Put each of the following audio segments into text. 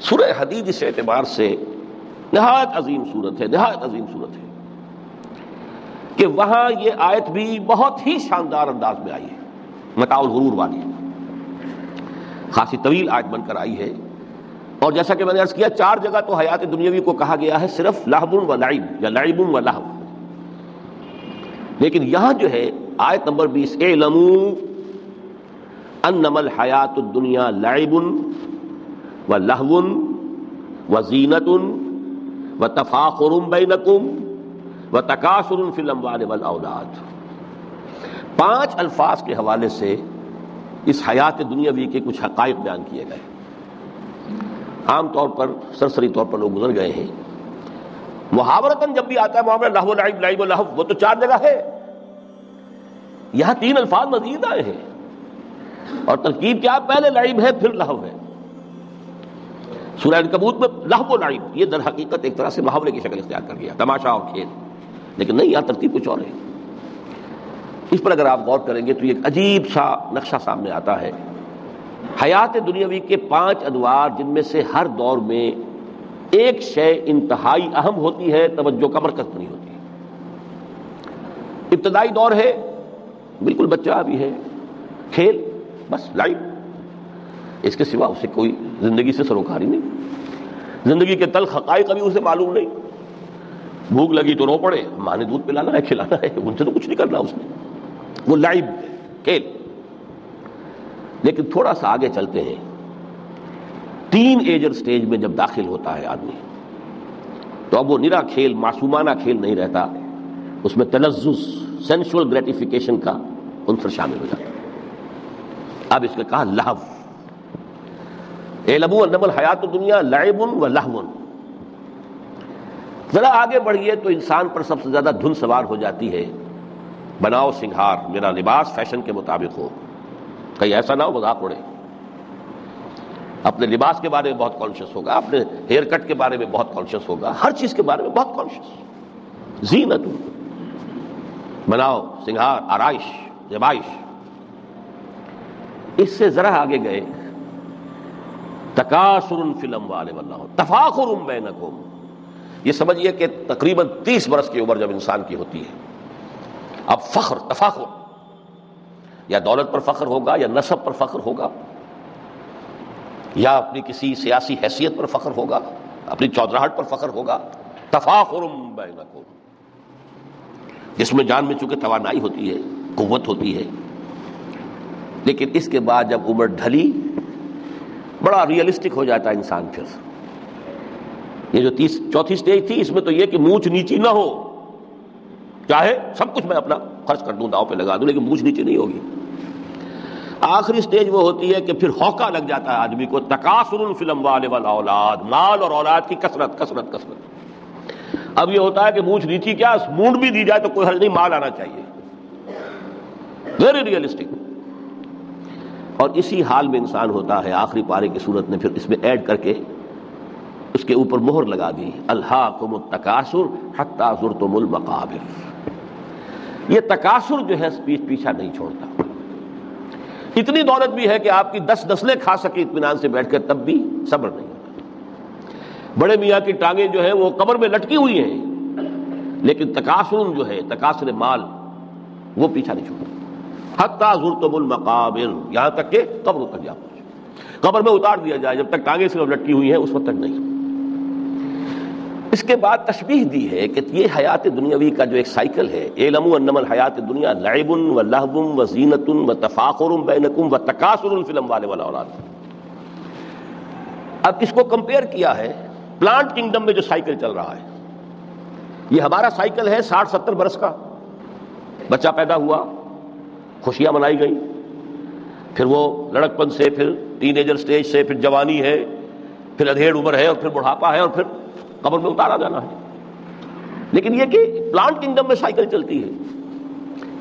سورہ حدید اس اعتبار سے نہایت عظیم صورت ہے، نہایت عظیم صورت ہے کہ وہاں یہ آیت بھی بہت ہی شاندار انداز میں آئی ہے، متاع الغرور والی، خاصی طویل آیت بن کر آئی ہے۔ اور جیسا کہ میں نے عرض کیا، 4 جگہ تو حیات دنیاوی کو کہا گیا ہے صرف لہو و لعب یا لعب و لہو، لیکن یہاں جو ہے آیت نمبر 20، اعلموا انما الحیات الدنیا لعب و لہو و زینۃ و تفاخر بینکم و تکاثر فی الاموال والاولاد۔ 5 الفاظ کے حوالے سے اس حیات دنیاوی کے کچھ حقائق بیان کیے گئے۔ عام طور پر سرسری طور پر لوگ گزر گئے ہیں، محاورتاً جب بھی آتا ہے معاملہ لہو لعب، لعب و لہو، وہ تو 4 جگہ ہے، یہاں 3 الفاظ مزید آئے ہیں، اور ترکیب کیا، پہلے لعب ہے پھر لہو ہے۔ سورہ عنکبوت میں لہو و لعب یہ در حقیقت ایک طرح سے محاورے کی شکل اختیار کر گیا، تماشا اور کھیل، لیکن نہیں، یہاں ترتیب کچھ اور ہے۔ اس پر اگر آپ غور کریں گے تو یہ ایک عجیب سا نقشہ سامنے آتا ہے، حیات دنیاوی کے 5 ادوار، جن میں سے ہر دور میں ایک شے انتہائی اہم ہوتی ہے، توجہ کا مرکز بنی ہوتی ہے۔ ابتدائی دور ہے، بالکل بچہ بھی ہے، کھیل، بس لائف، اس کے سوا اسے کوئی زندگی سے سروکاری نہیں، زندگی کے تلخ حقائق ابھی اسے معلوم نہیں، بھوک لگی تو رو پڑے، ماں نے دودھ پلانا ہے، کھلانا ہے، ان سے تو کچھ نہیں کرنا اس نے، وہ لائف، کھیل۔ لیکن تھوڑا سا آگے چلتے ہیں، ٹین ایجر سٹیج میں جب داخل ہوتا ہے آدمی، تو اب وہ نرا کھیل، معصومانہ کھیل نہیں رہتا، اس میں تلذذ، سینشول گریٹیفیکیشن کا عنصر شامل ہو جاتا ہے۔ اب اس نے کہا لہو، اعلموا انما الحیات الدنیا لعب و لہو۔ ذرا آگے بڑھیے تو انسان پر سب سے زیادہ دھن سوار ہو جاتی ہے، بناؤ سنگھار، میرا لباس فیشن کے مطابق ہو، کہیں ایسا نہ ہو مذاق اڑے۔ اپنے لباس کے بارے میں بہت کانشیس ہوگا، اپنے ہیئر کٹ کے بارے میں بہت کانشیس ہوگا، ہر چیز کے بارے میں بہت کانشیس۔ زینت، بناؤ سنگھار، آرائش، زیبائش۔ اس سے ذرا آگے گئے، تکاثر فی الاموال والاولاد، تفاخر بینکم۔ یہ سمجھیے کہ تقریباً 30 برس کی عمر جب انسان کی ہوتی ہے، اب فخر، تفاخر، یا دولت پر فخر ہوگا، یا نسب پر فخر ہوگا، یا اپنی کسی سیاسی حیثیت پر فخر ہوگا، اپنی چودراہٹ پر فخر ہوگا، تفاخر بینکم، جس میں جان میں چونکہ توانائی ہوتی ہے، قوت ہوتی ہے۔ لیکن اس کے بعد جب عمر ڈھلی، بڑا ریئلسٹک ہو جاتا ہے انسان۔ پھر یہ جو 4تھی سٹیج تھی، اس میں تو یہ کہ مونچھ نیچی نہ ہو، چاہے سب کچھ میں اپنا خرچ کر دوں، داؤ پہ لگا دوں، لیکن مونچھ نیچی نہیں ہوگی۔ آخری سٹیج وہ ہوتی ہے کہ پھر ہوکا لگ جاتا ہے آدمی کو، تکاثر فی الاموال والاولاد، مال اور اولاد کی کثرت، کثرت، کثرت۔ اب یہ ہوتا ہے کہ مونچھ نیچی کیا، مونڈ بھی دی جائے تو کوئی حرج نہیں، مال آنا چاہیے، ویری ریئلسٹک۔ اور اسی حال میں انسان ہوتا ہے، آخری پارے کی صورت نے پھر اس میں ایڈ کر کے اس کے اوپر مہر لگا دی، الہاکم التکاثر حتی زرتم المقابر۔ یہ تکاثر جو ہے پیچھا نہیں چھوڑتا، اتنی دولت بھی ہے کہ آپ کی 10 نسلیں کھا سکے اطمینان سے بیٹھ کر، تب بھی صبر نہیں ہوتا۔ بڑے میاں کی ٹانگیں جو ہیں وہ قبر میں لٹکی ہوئی ہیں، لیکن تکاثر جو ہے، تکاثر مال، وہ پیچھا نہیں چھوڑتا، حتی زرتم المقابر، یہاں تک کہ قبر تک جا پہنچے، قبر میں اتار دیا جائے، جب تک ٹانگیں صرف لٹکی ہوئی ہیں اس وقت تک نہیں۔ اس کے بعد تشبیہ دی ہے کہ یہ حیات دنیاوی کا جو ایک سائیکل ہے، اعلموا انما الحیات الدنیا لعب و لہو و زینۃ و تفاخر بینکم و تکاثر فی الاموال والاولاد۔ اب اس کو کمپیئر کیا ہے پلانٹ کنگڈم میں جو سائیکل چل رہا ہے، یہ ہمارا سائیکل ہے 60-70 برس کا، بچہ پیدا ہوا، خوشیاں منائی گئی، پھر وہ لڑکپن سے، پھر ٹین ایجر سٹیج سے، پھر جوانی ہے، پھر ادھیڑ عمر ہے، اور پھر بڑھاپا ہے، اور پھر قبر میں اتارا جانا ہے۔ لیکن یہ کہ پلانٹ کنگڈم میں سائیکل چلتی ہے،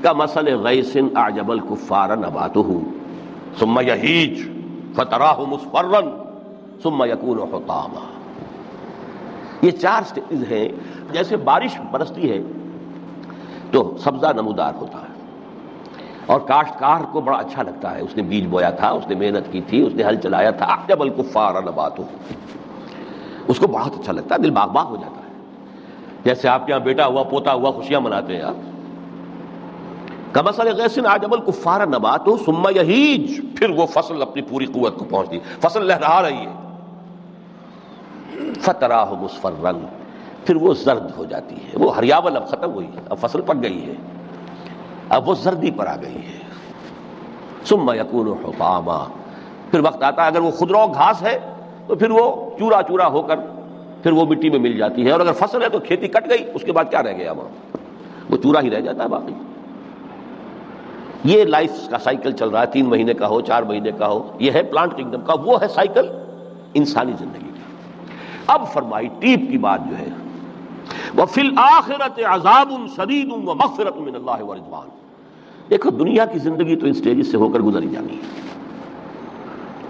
کمثل غیث اعجب الکفار نباتہ ثم یہیج فتراہ مصفرا ثم یکون حطاما۔ یہ 4 سٹیج ہیں۔ جیسے بارش برستی ہے تو سبزہ نمودار ہوتا ہے، اور کاشتکار کو بڑا اچھا لگتا ہے، اس نے بیج بویا تھا، اس نے محنت کی تھی، اس نے ہل چلایا تھا، اعجب الکفار نباتہ، اس کو بہت اچھا لگتا ہے، دل باغ باغ ہو جاتا ہے، جیسے آپ کے یہاں بیٹا ہوا پوتا ہوا خوشیاں مناتے ہیں آپ۔ کمثل غیث اعجب الکفار نباتہ ثم یہیج، پھر وہ فصل اپنی پوری قوت کو پہنچتی، فصل لہرا رہی ہے، فتراہ مصفرا، پھر وہ زرد ہو جاتی ہے، وہ ہریاول اب ختم ہوئی ہے، اب فصل پک گئی ہے، اب وہ زردی پر آ گئی ہے۔ ثم یکون حطاما، پھر وقت آتا ہے اگر وہ خضرو گھاس ہے تو پھر وہ چورا چورا ہو کر پھر وہ مٹی میں مل جاتی ہے، اور اگر فصل ہے تو کھیتی کٹ گئی، اس کے بعد کیا رہ گیا وہاں؟ وہ چورا ہی رہ جاتا ہے باقی۔ یہ لائف کا سائیکل چل رہا ہے، 3 مہینے کا ہو، 4 مہینے کا ہو، یہ ہے پلانٹ کنگڈم کا، وہ ہے سائیکل انسانی زندگی کا۔ اب فرمائی ٹیپ کی بات جو ہے، وَفِي الْآخِرَةِ عَذَابٌ شَدِيدٌ وَمَغْفِرَةٌ مِّنَ اللَّهِ وَرِضْوَانٌ۔ دیکھو دنیا کی زندگی تو ان سٹیجز سے ہو کر گزر ہی جانی ہے،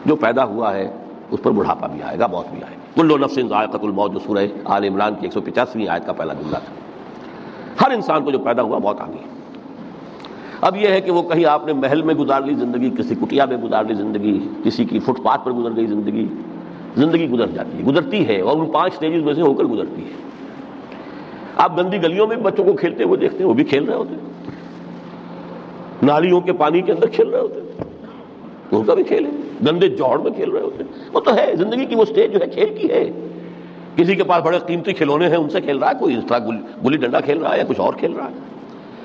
جو پیدا ہوا ہے اس پر بڑھاپا بھی آئے گا، موت بھی آئے گی۔ کل نفس ذائقۃ الموت، جو سورہ آل عمران کی 185ویں آیت کا پہلا جملہ تھا۔ ہر انسان کو جو پیدا ہوا موت آ گئی۔ اب یہ ہے کہ وہ کہیں آپ نے محل میں گزار لی زندگی، کسی کٹیا میں گزار لی زندگی، کسی کی فٹ پاتھ پر گزر گئی زندگی، زندگی گزر جاتی ہے، گزرتی ہے، اور ان 5 سٹیجز میں سے ہو کر گزرتی ہے۔ آپ گندی گلیوں میں بچوں کو کھیلتے ہوئے دیکھتے ہیں، وہ بھی کھیل رہے ہوتے ہیں، نالیوں کے پانی کے اندر کھیل رہے ہوتے ہیں، ان کا بھی کھیل ہے، گندے جوہڑ میں کھیل رہے ہوتے ہیں، وہ تو ہے زندگی کی وہ سٹیج جو ہے کھیل کی ہے۔ کسی کے پاس بڑے قیمتی کھلونے ہیں، ان سے کھیل رہا ہے، کوئی اس طرح گلی ڈنڈا کھیل رہا ہے یا کچھ اور کھیل رہا ہے،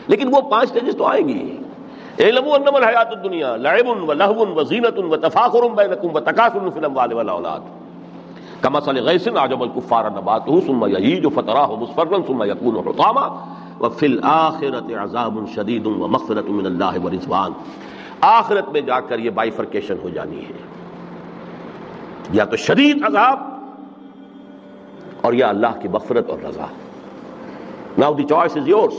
لیکن وہ 5 سٹیجز تو آئیں گی۔ اعلموا انما الحیات الدنیا لعب ولہو وزینۃ وتفاخر بینکم وتکاثر فی الاموال والاولاد کمثل غیث اعجب الکفار نباتہ ثم یہیج فتراہ مصفرا ثم یکون حطاما وفی الآخرۃ عذاب شدید ومغفرۃ من اللہ ورضوان۔ آخرت میں جا کر یہ بائیفرکیشن ہو جانی ہے، یا تو شدید عذاب اور یا اللہ کی مغفرت اور رضا۔ Now the choice is yours،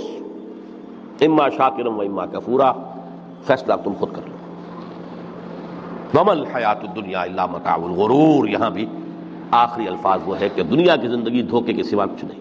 اما شاکرا و اما کفورا، فیصلہ تم خود کر لو۔ وما الحیات الدنیا الا متاع الغرور، یہاں بھی آخری الفاظ وہ ہے کہ دنیا کی زندگی دھوکے کے سوا کچھ نہیں۔